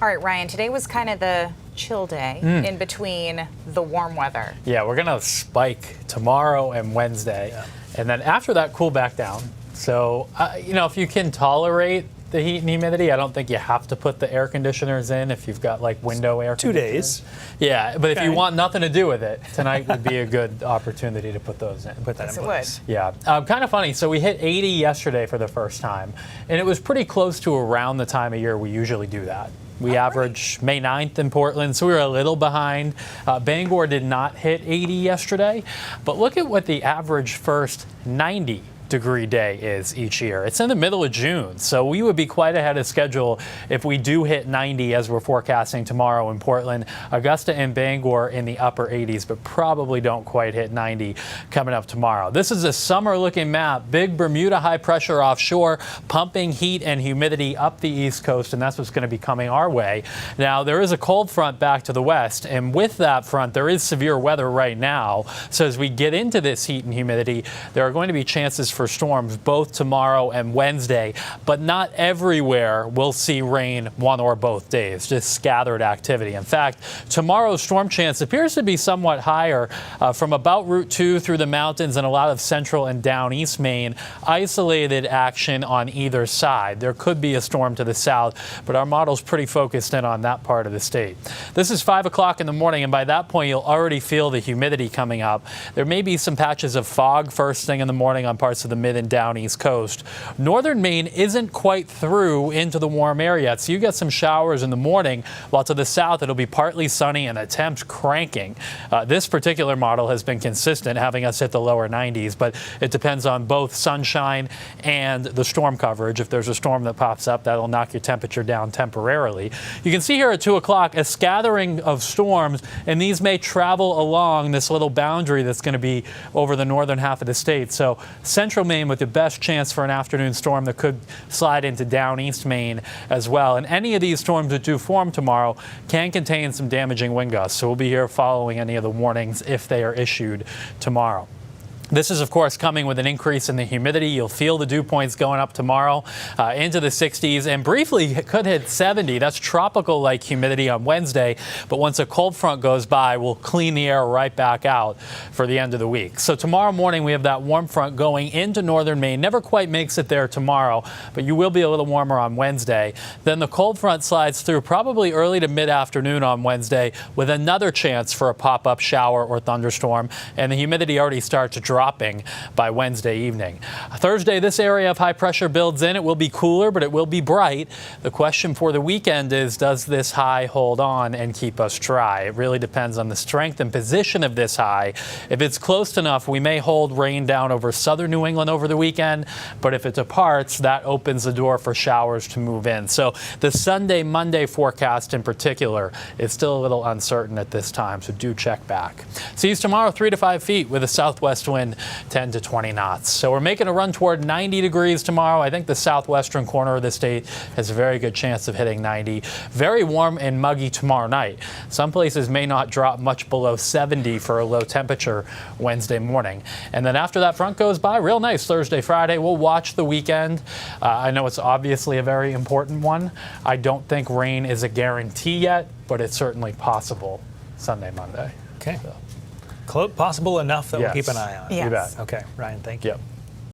part, Ryan, today was kind of the chill day in between the warm weather. Yeah, we're going to spike tomorrow and Wednesday. Yeah. And then after that, cool back down. So, if you can tolerate the heat and humidity, I don't think you have to put the air conditioners in if you've got like window air conditioners. 2 days. Yeah, but if you want nothing to do with it, tonight would be a good opportunity to put those in. Put that in place. Yeah, kind of funny. So we hit 80 yesterday for the first time, and it was pretty close to around the time of year we usually do that. We average May 9th in Portland, so we were a little behind. Bangor did not hit 80 yesterday, but look at what the average first 90-degree day is each year. It's in the middle of June, so we would be quite ahead of schedule if we do hit 90 as we're forecasting tomorrow in Portland. Augusta and Bangor in the upper 80s, but probably don't quite hit 90 coming up tomorrow. This is a summer-looking map. Big Bermuda high pressure offshore, pumping heat and humidity up the East Coast, and that's what's going to be coming our way. Now, there is a cold front back to the west, and with that front, there is severe weather right now. So as we get into this heat and humidity, there are going to be chances for storms both tomorrow and Wednesday, but not everywhere will see rain one or both days, just scattered activity. In fact, tomorrow's storm chance appears to be somewhat higher from about Route 2 through the mountains and a lot of central and down East Maine. Isolated action on either side. There could be a storm to the south, but our model's pretty focused in on that part of the state. This is 5 o'clock in the morning, and by that point, you'll already feel the humidity coming up. There may be some patches of fog first thing in the morning on parts of the mid and down East Coast. Northern Maine isn't quite through into the warm area yet, so you get some showers in the morning, while to the south it'll be partly sunny and the temps cranking. This particular model has been consistent, having us hit the lower 90s, but it depends on both sunshine and the storm coverage. If there's a storm that pops up, that'll knock your temperature down temporarily. You can see here at 2 o'clock a scattering of storms, and these may travel along this little boundary that's going to be over the northern half of the state. So central Maine with the best chance for an afternoon storm that could slide into down East Maine as well. And any of these storms that do form tomorrow can contain some damaging wind gusts. So we'll be here following any of the warnings if they are issued tomorrow. This is, of course, coming with an increase in the humidity. You'll feel the dew points going up tomorrow into the 60s and briefly could hit 70. That's tropical-like humidity on Wednesday. But once a cold front goes by, we'll clean the air right back out for the end of the week. So tomorrow morning, we have that warm front going into northern Maine. Never quite makes it there tomorrow, but you will be a little warmer on Wednesday. Then the cold front slides through probably early to mid-afternoon on Wednesday with another chance for a pop-up shower or thunderstorm. And the humidity already starts to dropping by Wednesday evening. Thursday, this area of high pressure builds in. It will be cooler, but it will be bright. The question for the weekend is, does this high hold on and keep us dry? It really depends on the strength and position of this high. If it's close enough, we may hold rain down over southern New England over the weekend, but if it departs, that opens the door for showers to move in. So the Sunday, Monday forecast in particular is still a little uncertain at this time, so do check back. Seas tomorrow 3 to 5 feet with a southwest wind 10 to 20 knots. So we're making a run toward 90 degrees tomorrow. I think the southwestern corner of the state has a very good chance of hitting 90. Very warm and muggy tomorrow night. Some places may not drop much below 70 for a low temperature Wednesday morning. And then after that front goes by, real nice Thursday, Friday. We'll watch the weekend. I know it's obviously a very important one. I don't think rain is a guarantee yet, but it's certainly possible Sunday, Monday. Okay. So. Possible enough that Yes. we'll keep an eye on it. Yes. You bet. Okay, Ryan, thank you. Yep.